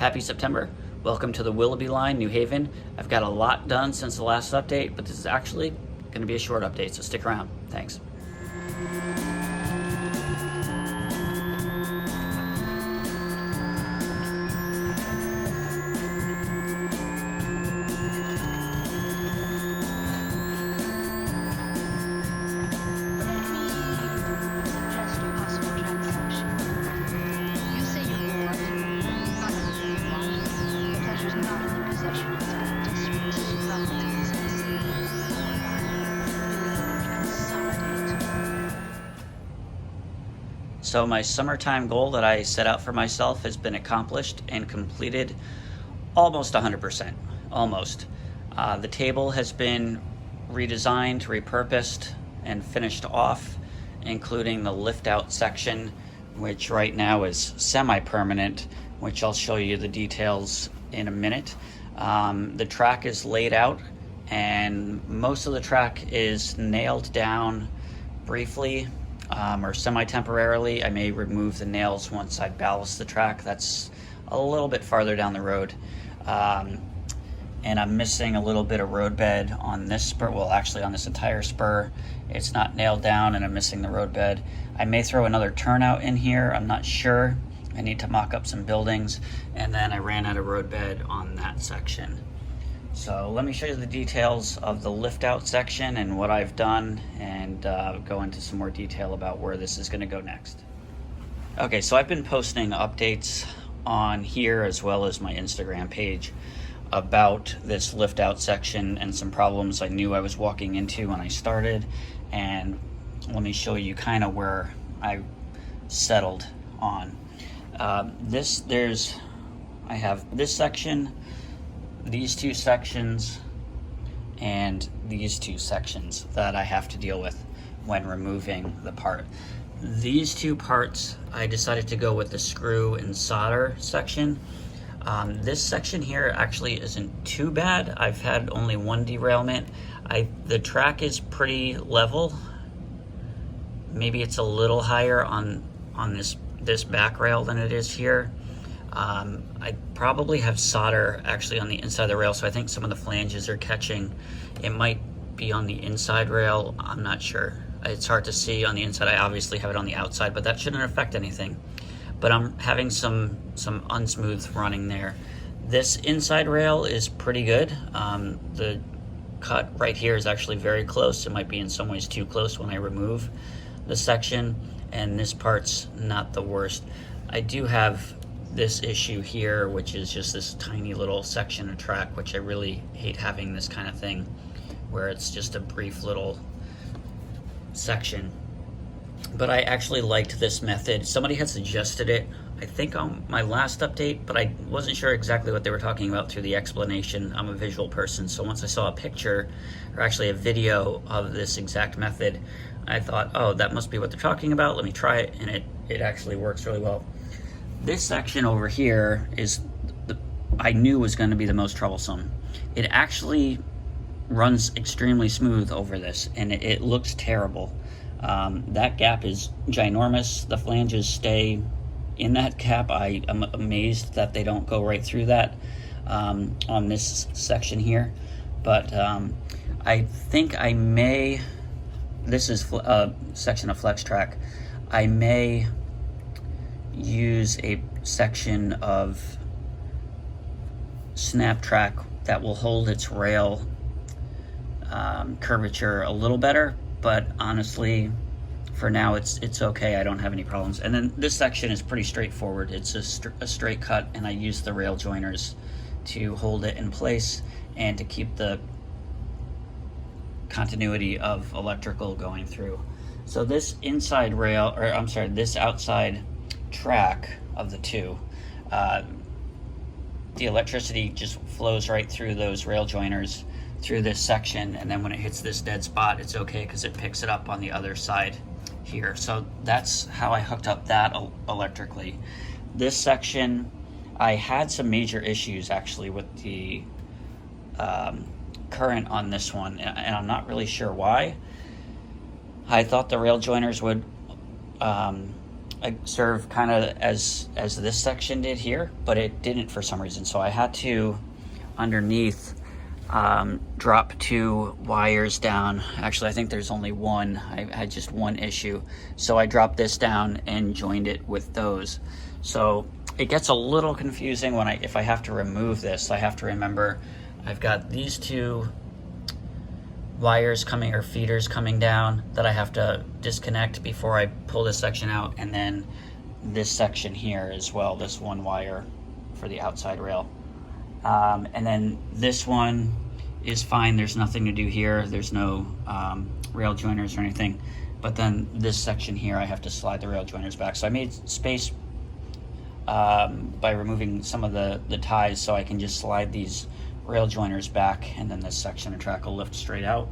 Happy September. Welcome to the Willoughby line, New Haven. I've got a lot done since the last update, but this is actually going to be a short update, so stick around. Thanks. So my summertime goal that I set out for myself has been accomplished and completed almost 100%, almost. The table has been redesigned, repurposed, and finished off, including the lift out section, which right now is semi-permanent, which I'll show you the details in a minute. The track is laid out, and most of the track is nailed down briefly or semi-temporarily. I may remove the nails once I ballast the track. That's a little bit farther down the road. And I'm missing a little bit of roadbed on this spur. Well, actually on this entire spur. It's not nailed down and I'm missing the roadbed. I may throw another turnout in here. I'm not sure. I need to mock up some buildings. And then I ran out of roadbed on that section. So let me show you the details of the lift out section and what I've done, and go into some more detail about where this is going to go next. Okay, so I've been posting updates on here as well as my Instagram page about this lift out section and some problems I knew I was walking into when I started. And let me show you kind of where I settled on. I have this section, these two sections, and these two sections that I have to deal with when removing the part. These two parts, I decided to go with the screw and solder section. This section here actually isn't too bad. I've had only one derailment. The track is pretty level. Maybe it's a little higher on this back rail than it is here. I probably have solder actually on the inside of the rail, so I think some of the flanges are catching. It might be on the inside rail, I'm not sure. It's hard to see on the inside. I obviously have it on the outside, but that shouldn't affect anything. But I'm having some unsmooth running there. This inside rail is pretty good. The cut right here is actually very close. It might be in some ways too close when I remove the section, and this part's not the worst. I do have this issue here, which is just this tiny little section of track, which I really hate having this kind of thing, where it's just a brief little section. But I actually liked this method. Somebody had suggested it, I think on my last update, but I wasn't sure exactly what they were talking about through the explanation. I'm a visual person, so once I saw a picture, or actually a video of this exact method, I thought, oh, that must be what they're talking about. Let me try it, and it actually works really well. This section over here I knew was going to be the most troublesome. It actually runs extremely smooth over this, and it looks terrible. That gap is ginormous. The flanges stay in that gap. I am amazed that they don't go right through that on this section here. But I think I may, this is a section of flex track, I may use a section of snap track that will hold its rail curvature a little better, but honestly for now it's okay. I don't have any problems. And then this section is pretty straightforward. It's a straight cut, and I use the rail joiners to hold it in place and to keep the continuity of electrical going through. So this inside rail, or I'm sorry, this outside track of the two, the electricity just flows right through those rail joiners through this section, and then when it hits this dead spot, it's okay because it picks it up on the other side here. So that's how I hooked up that electrically. This section, I had some major issues actually with the current on this one, and I'm not really sure why. I thought the rail joiners would serve kind of as this section did here, but it didn't for some reason. So I had to, underneath, drop 2 wires down. Actually, I think there's only one. I had just one issue. So I dropped this down and joined it with those. So it gets a little confusing when if I have to remove this. I have to remember I've got these 2 wires coming, or feeders coming down, that I have to disconnect before I pull this section out, and then this section here as well, this 1 wire for the outside rail. And then this one is fine, there's nothing to do here, there's no rail joiners or anything, but then this section here I have to slide the rail joiners back. So I made space by removing some of the ties, so I can just slide these rail joiners back, and then this section of track will lift straight out,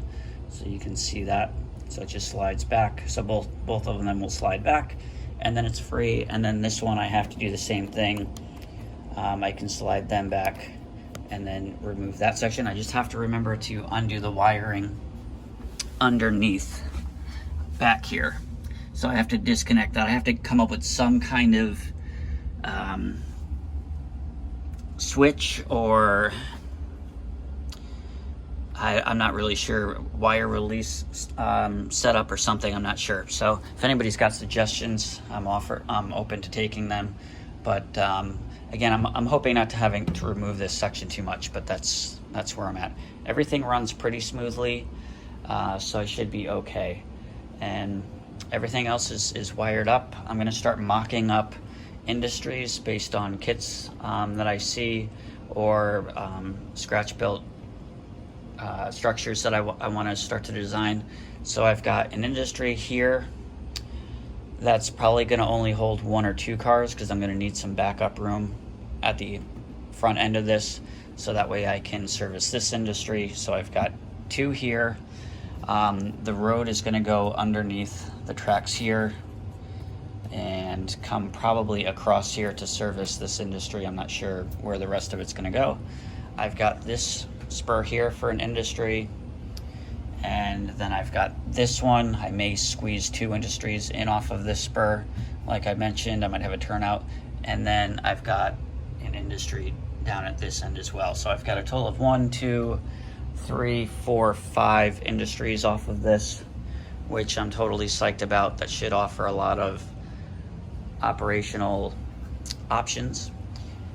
so you can see that. So it just slides back, so both of them will slide back, and then it's free. And then this one I have to do the same thing. I can slide them back and then remove that section. I just have to remember to undo the wiring underneath back here, so I have to disconnect that. I have to come up with some kind of switch, or I'm not really sure, wire release setup or something, I'm not sure. So if anybody's got suggestions, I'm open to taking them. But again, I'm hoping not to having to remove this section too much, but that's where I'm at. Everything runs pretty smoothly, so I should be okay. And everything else is wired up. I'm gonna start mocking up industries based on kits that I see, or scratch-built structures that I want to start to design. So I've got an industry here that's probably going to only hold 1 or 2 cars, because I'm going to need some backup room at the front end of this, so that way I can service this industry. So I've got 2 here. The road is going to go underneath the tracks here and come probably across here to service this industry. I'm not sure where the rest of it's going to go. I've got this spur here for an industry, and then I've got this one. I may squeeze 2 industries in off of this spur, like I mentioned. I might have a turnout, and then I've got an industry down at this end as well. So I've got a total of 1, 2, 3, 4, 5 industries off of this, which I'm totally psyched about. That should offer a lot of operational options.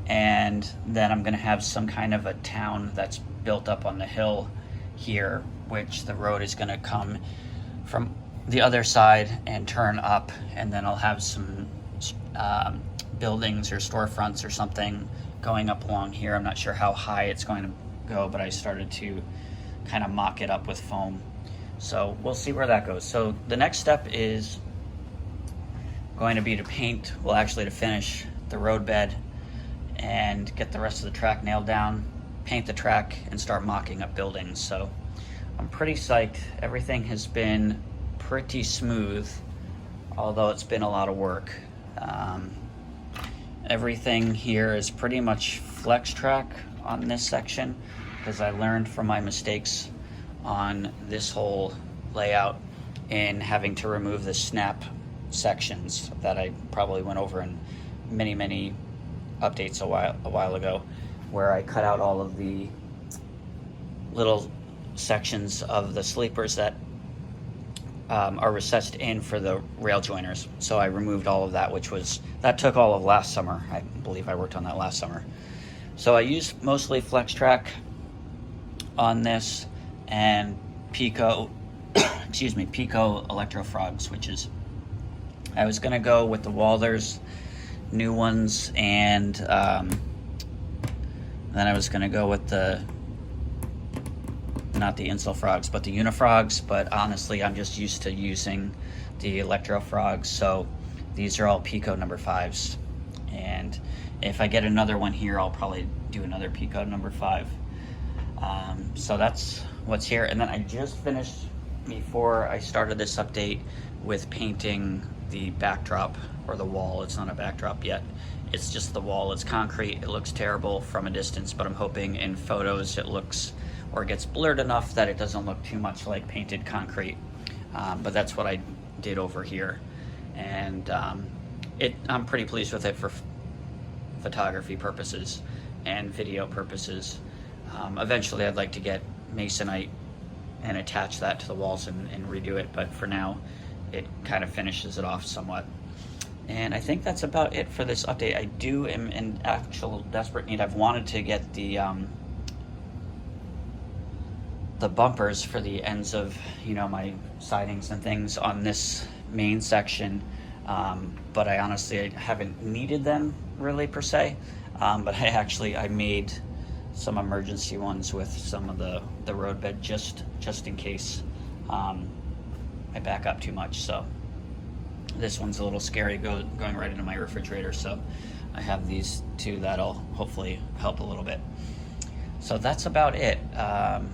And then I'm gonna have some kind of a town that's built up on the hill here, which the road is gonna come from the other side and turn up, and then I'll have some buildings or storefronts or something going up along here. I'm not sure how high it's going to go, but I started to kind of mock it up with foam. So we'll see where that goes. So the next step is going to be to paint, well actually to finish the road bed and get the rest of the track nailed down, paint the track, and start mocking up buildings. So I'm pretty psyched. Everything has been pretty smooth, although it's been a lot of work. Everything here is pretty much flex track on this section, because I learned from my mistakes on this whole layout in having to remove the snap sections that I probably went over in many updates a while ago, where I cut out all of the little sections of the sleepers that are recessed in for the rail joiners. So I removed all of that, that took all of last summer. I believe I worked on that last summer. So I used mostly flex track on this, and Pico Pico Electrofrog switches. I was gonna go with the Walthers new ones, and then I was gonna go with not the Insel frogs, but the Unifrogs, but honestly I'm just used to using the Electrofrogs, so these are all Pico number 5s, and if I get another one here, I'll probably do another Pico number 5. So that's what's here. And then I just finished, before I started this update, with painting the backdrop, or the wall. It's not a backdrop yet, it's just the wall. It's concrete. It looks terrible from a distance, but I'm hoping in photos it looks, or gets blurred enough that it doesn't look too much like painted concrete. But that's what I did over here. And I'm pretty pleased with it for photography purposes and video purposes. Eventually I'd like to get masonite and attach that to the walls and redo it, but for now it kind of finishes it off somewhat. And I think that's about it for this update. I am in actual desperate need. I've wanted to get the bumpers for the ends of, you know, my sidings and things on this main section, but I honestly haven't needed them really per se. But I made some emergency ones with some of the road bed just in case I back up too much. So this one's a little scary going right into my refrigerator, so I have these two that'll hopefully help a little bit. So that's about it.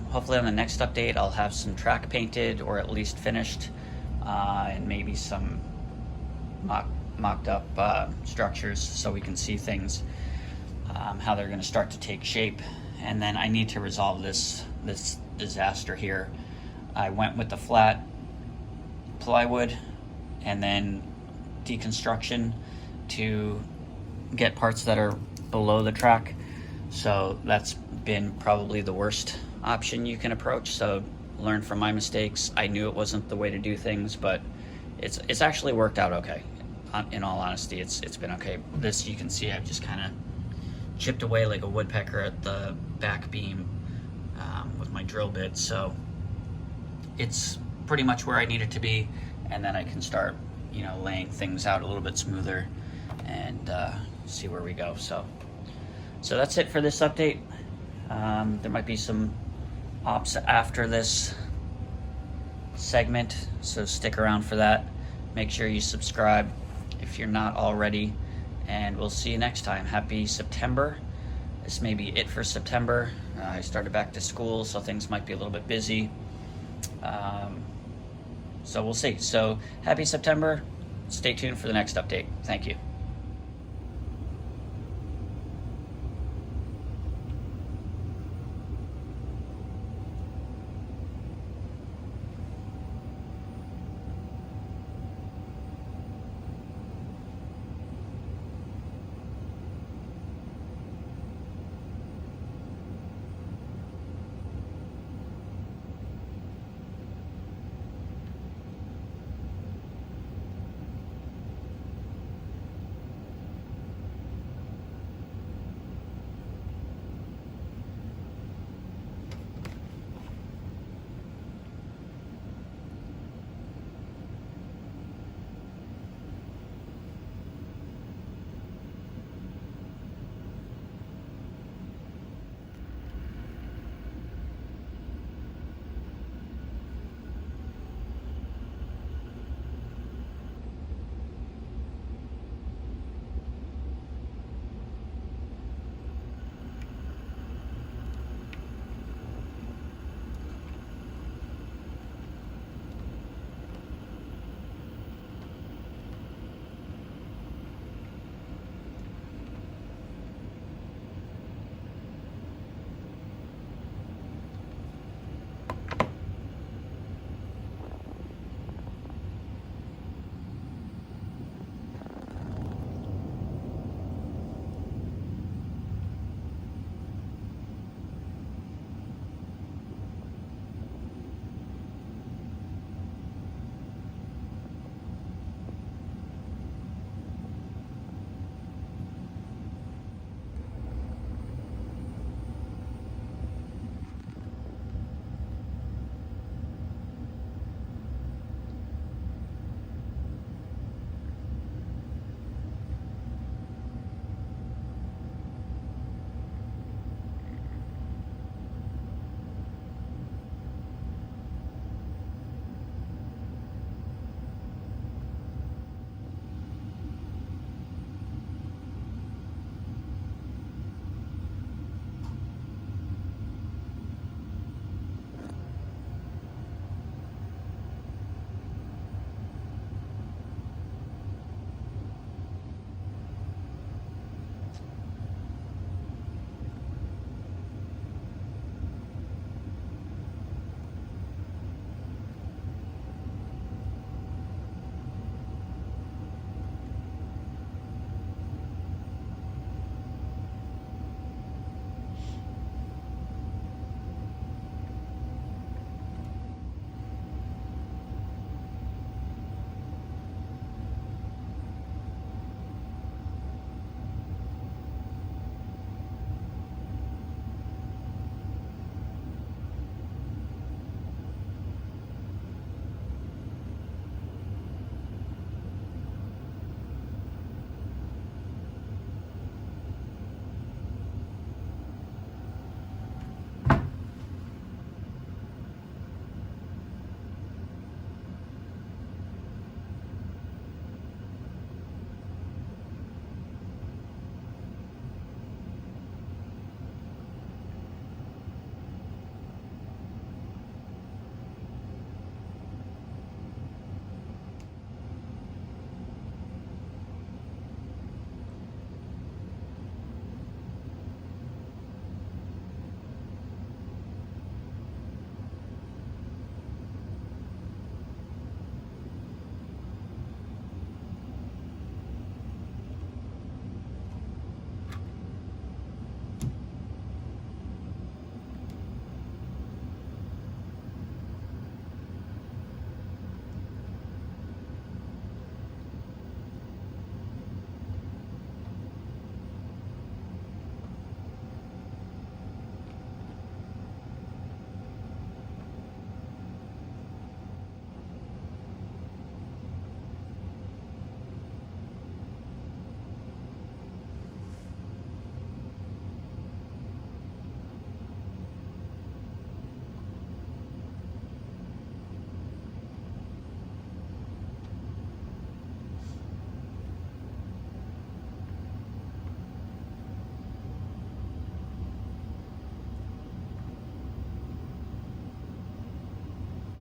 Hopefully on the next update I'll have some track painted or at least finished, and maybe some mocked up structures so we can see things, how they're going to start to take shape. And then I need to resolve this disaster here. I went with the flat plywood and then deconstruction to get parts that are below the track. So that's been probably the worst option you can approach. So learn from my mistakes. I knew it wasn't the way to do things, but it's actually worked out okay. In all honesty, it's been okay. This, you can see I've just kind of chipped away like a woodpecker at the back beam with my drill bit. So it's pretty much where I need it to be, and then I can start, you know, laying things out a little bit smoother and see where we go. So that's it for this update. There might be some ops after this segment, so stick around for that. Make sure you subscribe if you're not already, and we'll see you next time. Happy September. This may be it for September. I started back to school, so things might be a little bit busy. So we'll see. So happy September. Stay tuned for the next update. Thank you.